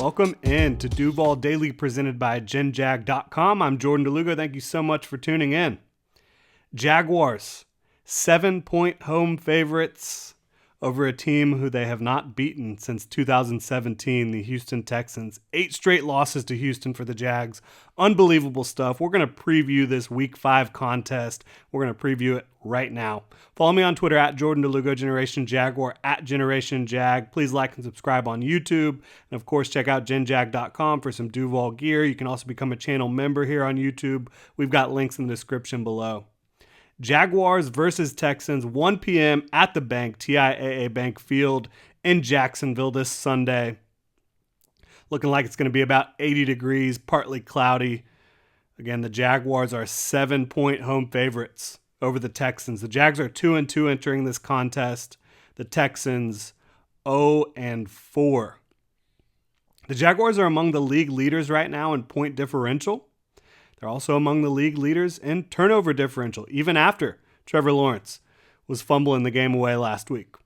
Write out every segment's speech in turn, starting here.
Welcome in to Duval Daily presented by GenJag.com. I'm Jordan Lugo. Thank you so much for tuning in. Jaguars, 7-point home favorites over a team who they have not beaten since 2017, the Houston Texans. 8 straight losses to Houston for the Jags. Unbelievable stuff. We're going to preview this Week 5 contest. We're going to preview it right now. Follow me on Twitter at Jordan DeLugo, Generation Jaguar, at Generation Jag. Please like and subscribe on YouTube. And of course, check out GenJag.com for some Duval gear. You can also become a channel member here on YouTube. We've got links in the description below. Jaguars versus Texans, 1 p.m. at the bank, TIAA Bank Field in Jacksonville this Sunday. Looking like it's going to be about 80 degrees, partly cloudy. Again, the Jaguars are 7-point home favorites over the Texans. The Jags are 2-2 entering this contest. The Texans 0-4. The Jaguars are among the league leaders right now in point differential. They're also among the league leaders in turnover differential, even after Trevor Lawrence was fumbling the game away last week.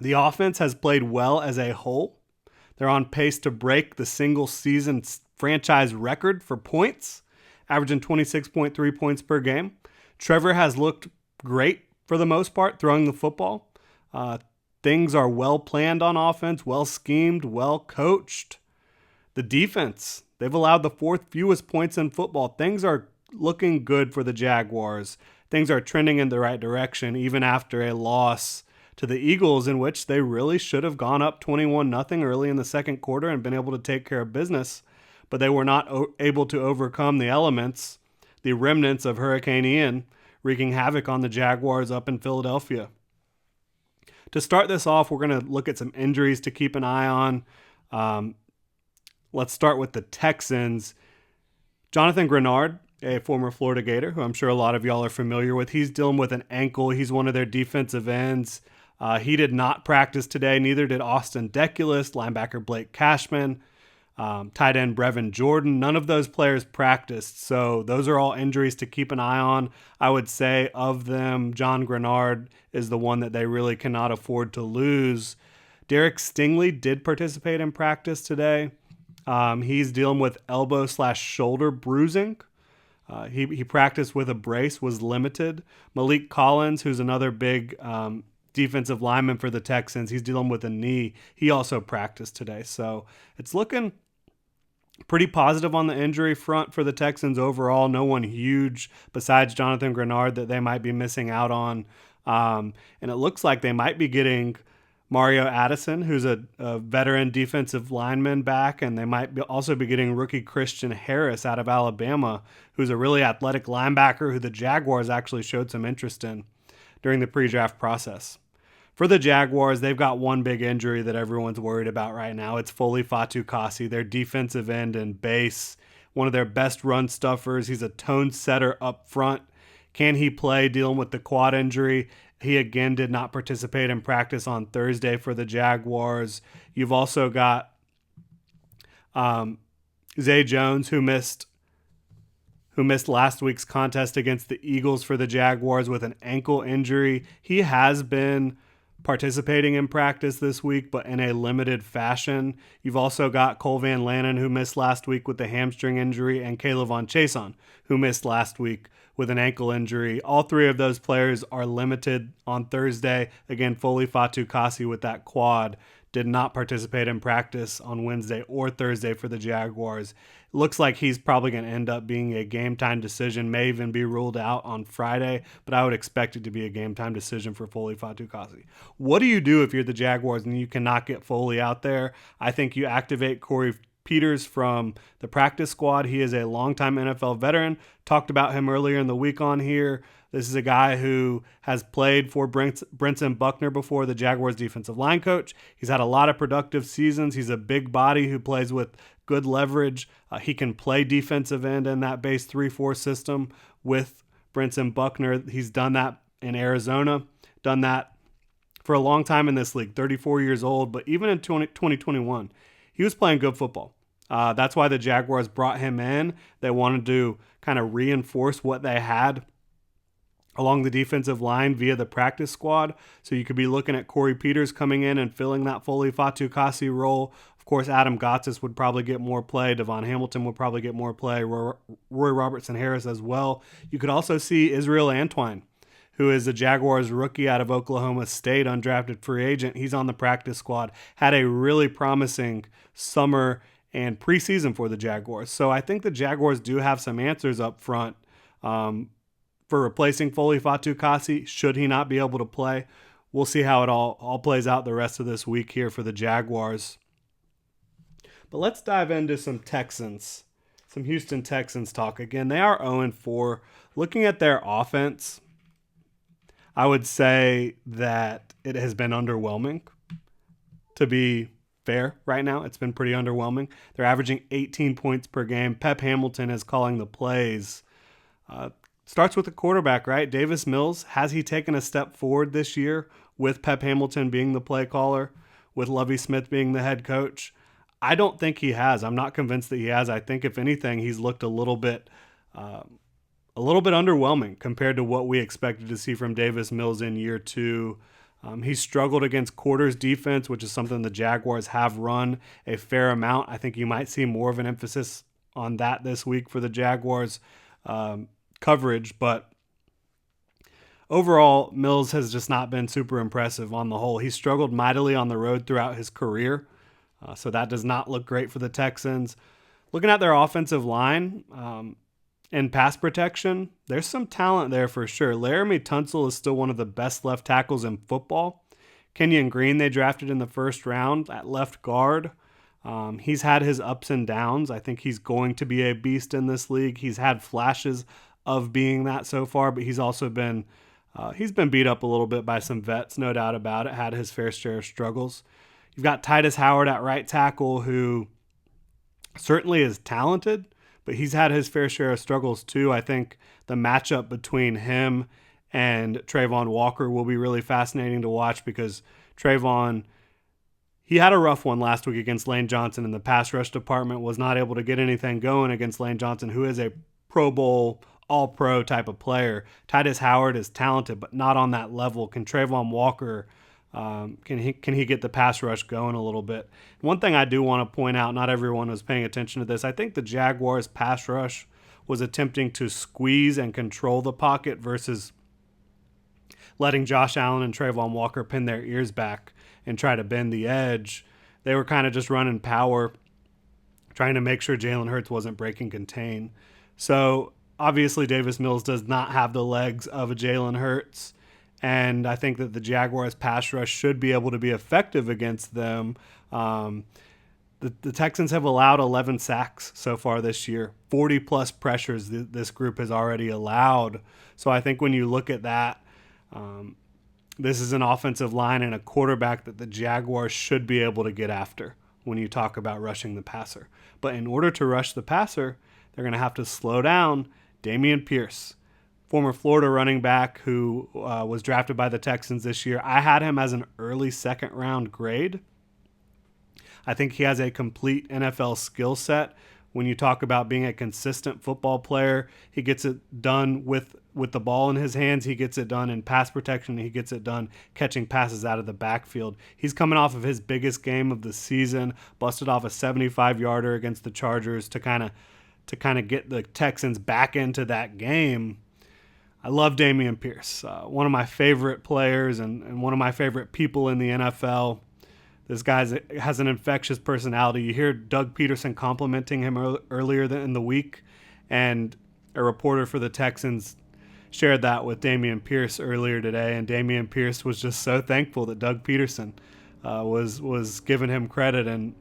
The offense has played well as a whole. They're on pace to break the single-season franchise record for points, averaging 26.3 points per game. Trevor has looked great for the most part, throwing the football. Things are well planned on offense, well schemed, well coached. The defense, they've allowed the 4th fewest points in football. Things are looking good for the Jaguars. Things are trending in the right direction, even after a loss to the Eagles, in which they really should have gone up 21-0 early in the second quarter and been able to take care of business. But they were not able to overcome the elements, the remnants of Hurricane Ian, wreaking havoc on the Jaguars up in Philadelphia. To start this off, we're going to look at some injuries to keep an eye on. Let's start with the Texans. Jonathan Grenard, a former Florida Gator, who I'm sure a lot of y'all are familiar with, he's dealing with an ankle. He's one of their defensive ends. He did not practice today. Neither did Austin Deculus, linebacker Blake Cashman, tight end Brevin Jordan. None of those players practiced, so those are all injuries to keep an eye on. I would say of them, John Grenard is the one that they really cannot afford to lose. Derek Stingley did participate in practice today. He's dealing with elbow/shoulder bruising. He practiced with a brace, was limited. Malik Collins, who's another big defensive lineman for the Texans, he's dealing with a knee. He also practiced today. So it's looking pretty positive on the injury front for the Texans overall. No one huge besides Jonathan Grenard that they might be missing out on. And it looks like they might be getting Mario Addison, who's a veteran defensive lineman, back, and they might also be getting rookie Christian Harris out of Alabama, who's a really athletic linebacker who the Jaguars actually showed some interest in during the pre-draft process. For the Jaguars, they've got one big injury that everyone's worried about right now. It's Foley Fatukasi, their defensive end and base, one of their best run stuffers. He's a tone setter up front. Can he play dealing with the quad injury? He again did not participate in practice on Thursday for the Jaguars. You've also got Zay Jones, who missed last week's contest against the Eagles for the Jaguars with an ankle injury. He has been participating in practice this week, but in a limited fashion. You've also got Cole Van Lannon, who missed last week with a hamstring injury, and Caleb Von Chason, who missed last week with an ankle injury. All 3 of those players are limited on Thursday. Again, Foley Fatukasi with that quad did not participate in practice on Wednesday or Thursday for the Jaguars. It looks like he's probably going to end up being a game-time decision, may even be ruled out on Friday, but I would expect it to be a game-time decision for Foley Fatukasi. What do you do if you're the Jaguars and you cannot get Foley out there? I think you activate Corey Peters from the practice squad. He is a longtime NFL veteran. Talked about him earlier in the week on here. This is a guy who has played for Brinson Buckner before, the Jaguars defensive line coach. He's had a lot of productive seasons. He's a big body who plays with good leverage. He can play defensive end in that base 3-4 system with Brinson Buckner. He's done that in Arizona, done that for a long time in this league, 34 years old. But even in 2021, he was playing good football. That's why the Jaguars brought him in. They wanted to kind of reinforce what they had along the defensive line via the practice squad. So you could be looking at Corey Peters coming in and filling that Foley Fatukasi role. Of course, Adam Gotsis would probably get more play. Devon Hamilton would probably get more play. Roy Robertson-Harris as well. You could also see Israel Antwine, who is a Jaguars rookie out of Oklahoma State, undrafted free agent. He's on the practice squad. Had a really promising summer and preseason for the Jaguars. So I think the Jaguars do have some answers up front for replacing Foley Fatukasi, should he not be able to play. We'll see how it all plays out the rest of this week here for the Jaguars. But let's dive into some Houston Texans talk. Again, they are 0-4. Looking at their offense, I would say that it has been underwhelming. To be fair, right now, it's been pretty underwhelming. They're averaging 18 points per game. Pep Hamilton is calling the plays. Starts with the quarterback, right? Davis Mills, has he taken a step forward this year with Pep Hamilton being the play caller, with Lovie Smith being the head coach? I don't think he has. I'm not convinced that he has. I think, if anything, he's looked a little bit underwhelming compared to what we expected to see from Davis Mills in year two. He's struggled against quarters defense, which is something the Jaguars have run a fair amount. I think you might see more of an emphasis on that this week for the Jaguars coverage, but overall, Mills has just not been super impressive on the whole. He's struggled mightily on the road throughout his career, so that does not look great for the Texans. Looking at their offensive line and pass protection, there's some talent there for sure. Laramie Tunsil is still one of the best left tackles in football. Kenyon Green, they drafted in the first round at left guard. He's had his ups and downs. I think he's going to be a beast in this league. He's had flashes of being that so far, but he's also been beat up a little bit by some vets, no doubt about it. Had his fair share of struggles. You've got Titus Howard at right tackle, who certainly is talented, but he's had his fair share of struggles too. I think the matchup between him and Trayvon Walker will be really fascinating to watch, because Trayvon, he had a rough one last week against Lane Johnson in the pass rush department, was not able to get anything going against Lane Johnson, who is a Pro Bowl, all-pro type of player. Titus Howard is talented, but not on that level. Can Trayvon Walker, can he get the pass rush going a little bit? One thing I do want to point out, not everyone was paying attention to this, I think the Jaguars pass rush was attempting to squeeze and control the pocket versus letting Josh Allen and Trayvon Walker pin their ears back and try to bend the edge. They were kind of just running power, trying to make sure Jalen Hurts wasn't breaking contain. So obviously Davis Mills does not have the legs of a Jalen Hurts, and I think that the Jaguars pass rush should be able to be effective against them. The Texans have allowed 11 sacks so far this year. 40-plus pressures this group has already allowed. So I think when you look at that, this is an offensive line and a quarterback that the Jaguars should be able to get after when you talk about rushing the passer. But in order to rush the passer, they're going to have to slow down Dameon Pierce, former Florida running back who was drafted by the Texans this year. I had him as an early second-round grade. I think he has a complete NFL skill set. When you talk about being a consistent football player, he gets it done with the ball in his hands. He gets it done in pass protection. He gets it done catching passes out of the backfield. He's coming off of his biggest game of the season, busted off a 75-yarder against the Chargers to kind of get the Texans back into that game. I love Dameon Pierce, one of my favorite players and one of my favorite people in the NFL. This guy has an infectious personality. You hear Doug Peterson complimenting him earlier in the week, and a reporter for the Texans shared that with Dameon Pierce earlier today, and Dameon Pierce was just so thankful that Doug Peterson was giving him credit and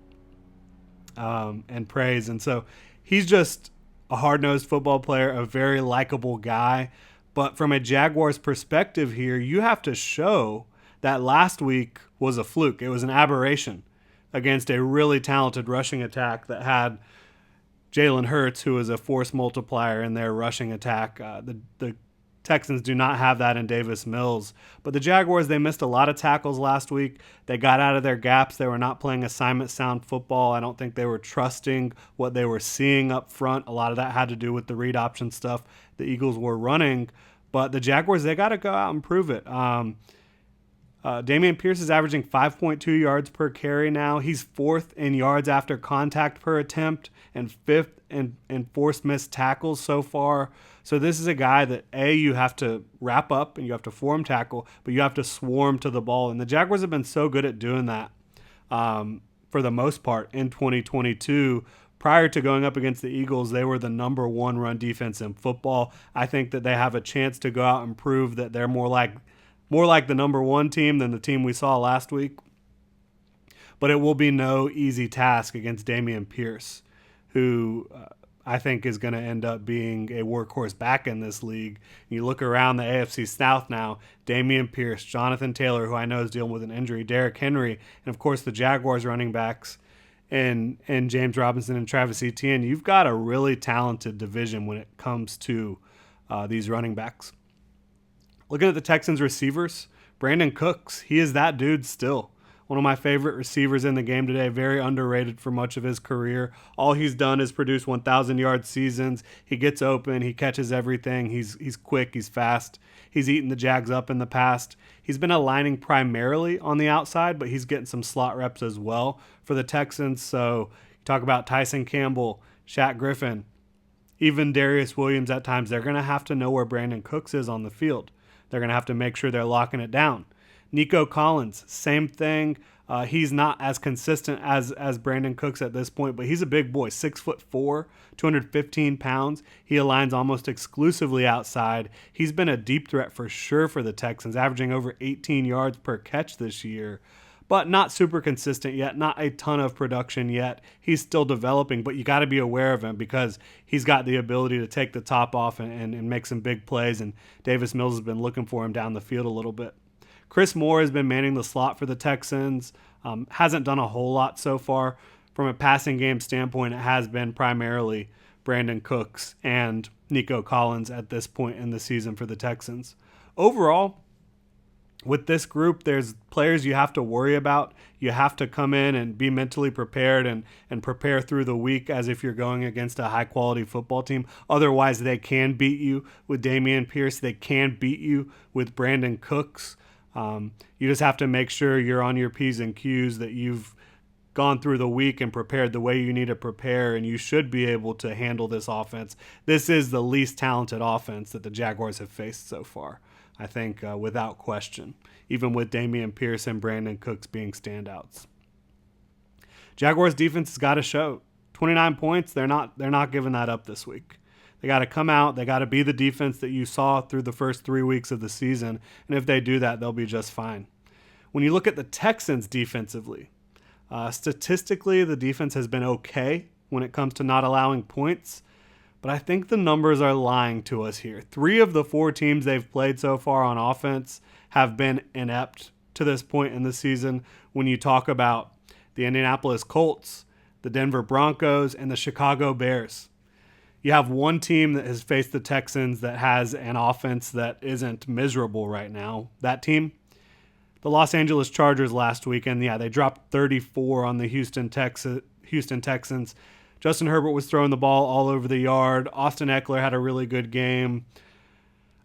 praise. And so he's just a hard-nosed football player, a very likable guy. But from a Jaguars perspective here, you have to show that last week was a fluke. It was an aberration against a really talented rushing attack that had Jalen Hurts, who is a force multiplier in their rushing attack. The Texans do not have that in Davis Mills. But the Jaguars, they missed a lot of tackles last week. They got out of their gaps. They were not playing assignment sound football. I don't think they were trusting what they were seeing up front. A lot of that had to do with the read option stuff the Eagles were running. But the Jaguars, they got to go out and prove it. Dameon Pierce is averaging 5.2 yards per carry now. He's fourth in yards after contact per attempt and fifth in forced missed tackles so far. So this is a guy that, you have to wrap up and you have to form tackle, but you have to swarm to the ball. And the Jaguars have been so good at doing that for the most part in 2022. Prior to going up against the Eagles, they were the number one run defense in football. I think that they have a chance to go out and prove that they're more like the number one team than the team we saw last week. But it will be no easy task against Dameon Pierce, who I think is going to end up being a workhorse back in this league. You look around the AFC South now, Dameon Pierce, Jonathan Taylor, who I know is dealing with an injury, Derrick Henry, and of course the Jaguars running backs and James Robinson and Travis Etienne. You've got a really talented division when it comes to these running backs. Looking at the Texans receivers, Brandon Cooks, he is that dude still. One of my favorite receivers in the game today, very underrated for much of his career. All he's done is produce 1,000-yard seasons. He gets open, he catches everything. He's quick, he's fast. He's eaten the Jags up in the past. He's been aligning primarily on the outside, but he's getting some slot reps as well for the Texans. So you talk about Tyson Campbell, Shaq Griffin, even Darius Williams at times. They're going to have to know where Brandon Cooks is on the field. They're going to have to make sure they're locking it down. Nico Collins, same thing. He's not as consistent as Brandon Cooks at this point, but he's a big boy, 6'4", 215 pounds. He aligns almost exclusively outside. He's been a deep threat for sure for the Texans, averaging over 18 yards per catch this year, but not super consistent yet, not a ton of production yet. He's still developing, but you got to be aware of him because he's got the ability to take the top off and make some big plays, and Davis Mills has been looking for him down the field a little bit. Chris Moore has been manning the slot for the Texans. Hasn't done a whole lot so far. From a passing game standpoint, it has been primarily Brandon Cooks and Nico Collins at this point in the season for the Texans. Overall, with this group, there's players you have to worry about. You have to come in and be mentally prepared and prepare through the week as if you're going against a high-quality football team. Otherwise, they can beat you with Dameon Pierce. They can beat you with Brandon Cooks. You just have to make sure you're on your P's and Q's, that you've gone through the week and prepared the way you need to prepare, and you should be able to handle this offense. This is the least talented offense that the Jaguars have faced so far, I think, without question, even with Dameon Pierce and Brandon Cooks being standouts. Jaguars defense has got to show. 29 points, they're not giving that up this week. They got to come out. They got to be the defense that you saw through the first 3 weeks of the season. And if they do that, they'll be just fine. When you look at the Texans defensively, statistically, the defense has been okay when it comes to not allowing points. But I think the numbers are lying to us here. 3 of the 4 teams they've played so far on offense have been inept to this point in the season. When you talk about the Indianapolis Colts, the Denver Broncos, and the Chicago Bears, you have one team that has faced the Texans that has an offense that isn't miserable right now. That team, the Los Angeles Chargers last weekend, they dropped 34 on the Houston Texans. Justin Herbert was throwing the ball all over the yard. Austin Eckler had a really good game.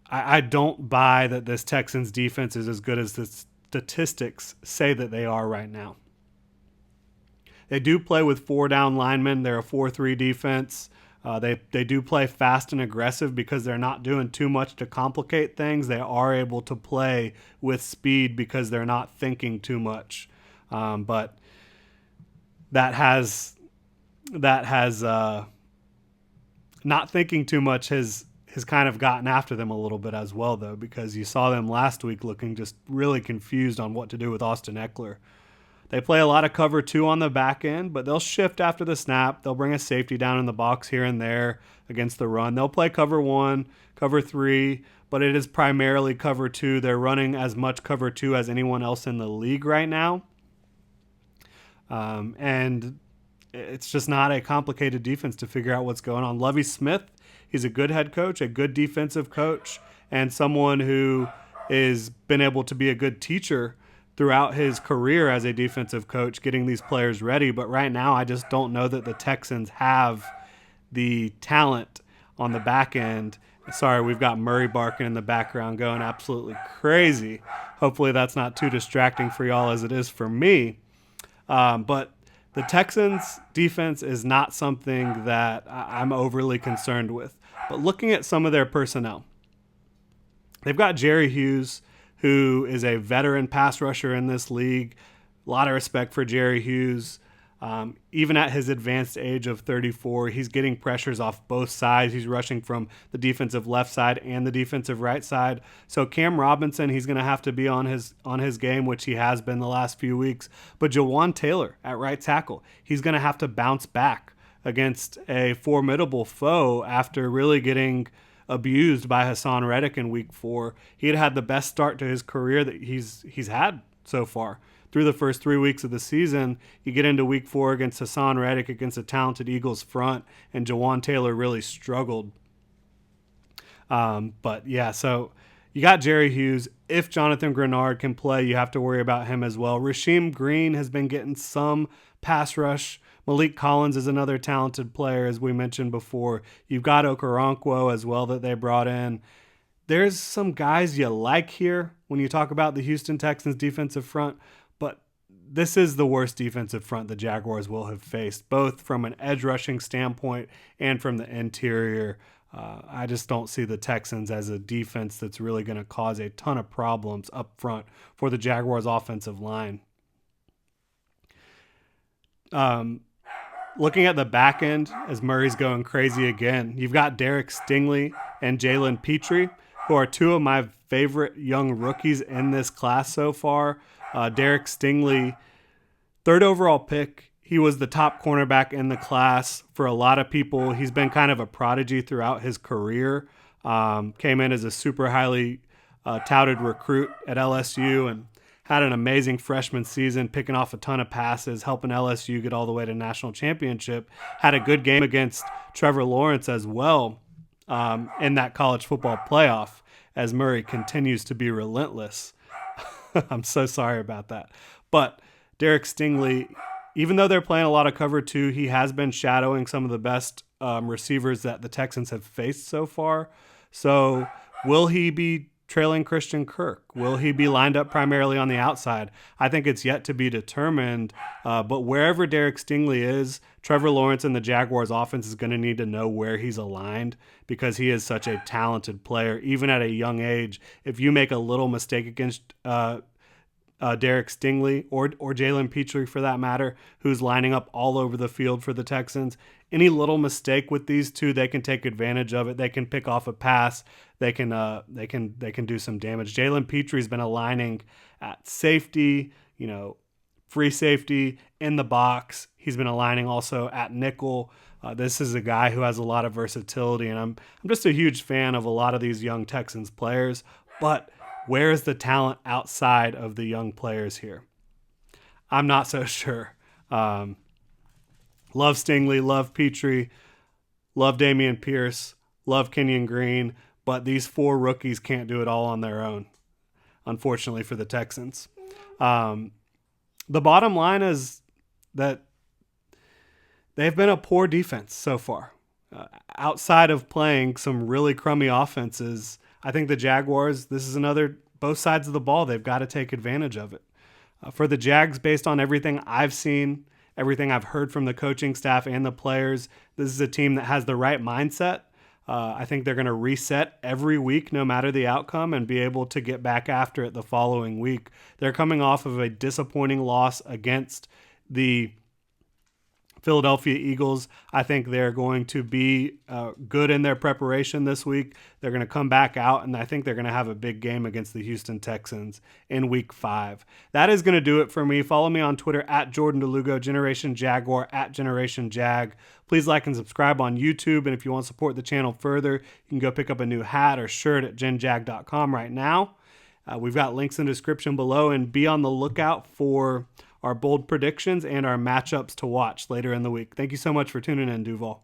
I don't buy that this Texans defense is as good as the statistics say that they are right now. They do play with 4 down linemen. They're a 4-3 defense. They do play fast and aggressive because they're not doing too much to complicate things. They are able to play with speed because they're not thinking too much. But that has not thinking too much has kind of gotten after them a little bit as well, though, because you saw them last week looking just really confused on what to do with Austin Eckler. They play a lot of cover 2 on the back end, but they'll shift after the snap. They'll bring a safety down in the box here and there against the run. They'll play cover 1, cover 3, but it is primarily cover 2. They're running as much cover 2 as anyone else in the league right now. And it's just not a complicated defense to figure out what's going on. Lovie Smith, he's a good head coach, a good defensive coach, and someone who has been able to be a good teacher throughout his career as a defensive coach, getting these players ready. But right now, I just don't know that the Texans have the talent on the back end Sorry, we've got Murray barking in the background going absolutely crazy. Hopefully that's not too distracting for y'all as it is for me. But the Texans' defense is not something that I'm overly concerned with. But looking at some of their personnel, they've got Jerry Hughes, who is a veteran pass rusher in this league. A lot of respect for Jerry Hughes. Even at his advanced age of 34, he's getting pressures off both sides. He's rushing from the defensive left side and the defensive right side. So Cam Robinson, he's going to have to be on his game, which he has been the last few weeks. But Jawan Taylor at right tackle, he's going to have to bounce back against a formidable foe after really getting abused by Hassan Reddick in week 4. He had the best start to his career that he's had so far. Through the first 3 weeks of the season, you get into week 4 against Hassan Reddick against a talented Eagles front, and Jawan Taylor really struggled. But yeah, so you got Jerry Hughes. If Jonathan Grenard can play, you have to worry about him as well. Rasheem Green has been getting some pass rush. Malik Collins is another talented player, as we mentioned before. You've got Okoronkwo as well that they brought in. There's some guys you like here when you talk about the Houston Texans defensive front, but this is the worst defensive front the Jaguars will have faced, both from an edge rushing standpoint and from the interior. I just don't see the Texans as a defense that's really going to cause a ton of problems up front for the Jaguars offensive line. Looking at the back end, as Murray's going crazy again, you've got Derek Stingley and Jalen Petrie, who are two of my favorite young rookies in this class so far. Derek Stingley, 3rd overall pick. He was the top cornerback in the class for a lot of people. He's been kind of a prodigy throughout his career. Came in as a super highly touted recruit at LSU and had an amazing freshman season, picking off a ton of passes, helping LSU get all the way to national championship. Had a good game against Trevor Lawrence as well in that college football playoff, as Murray continues to be relentless. I'm so sorry about that. But Derek Stingley, even though they're playing a lot of cover 2, he has been shadowing some of the best receivers that the Texans have faced so far. So will he be trailing Christian Kirk? Will he be lined up primarily on the outside? I think it's yet to be determined. But wherever Derek Stingley is, Trevor Lawrence and the Jaguars offense is going to need to know where he's aligned, because he is such a talented player, even at a young age. If you make a little mistake against Derek Stingley or Jalen Petrie, for that matter, who's lining up all over the field for the Texans, any little mistake with these two, they can take advantage of it. They can pick off a pass. They can do some damage. Jalen Petrie's been aligning at safety, free safety, in the box. He's been aligning also at nickel. This is a guy who has a lot of versatility, and I'm just a huge fan of a lot of these young Texans players. But where is the talent outside of the young players here? I'm not so sure. Love Stingley, love Petrie, love Dameon Pierce, love Kenyon Green, but these 4 rookies can't do it all on their own, unfortunately for the Texans. The bottom line is that they've been a poor defense so far. Outside of playing some really crummy offenses, I think the Jaguars, this is another, both sides of the ball, they've got to take advantage of it. For the Jags, based on everything I've seen, everything I've heard from the coaching staff and the players, this is a team that has the right mindset. I think they're going to reset every week, no matter the outcome, and be able to get back after it the following week. They're coming off of a disappointing loss against the Philadelphia Eagles. I think they're going to be good in their preparation this week. They're going to come back out, and I think they're going to have a big game against the Houston Texans in week 5. That is going to do it for me. Follow me on Twitter at Jordan DeLugo, Generation Jaguar, at Generation Jag. Please like and subscribe on YouTube, and if you want to support the channel further, you can go pick up a new hat or shirt at genjag.com right now. We've got links in the description below, and be on the lookout for our bold predictions and our matchups to watch later in the week. Thank you so much for tuning in, Duval.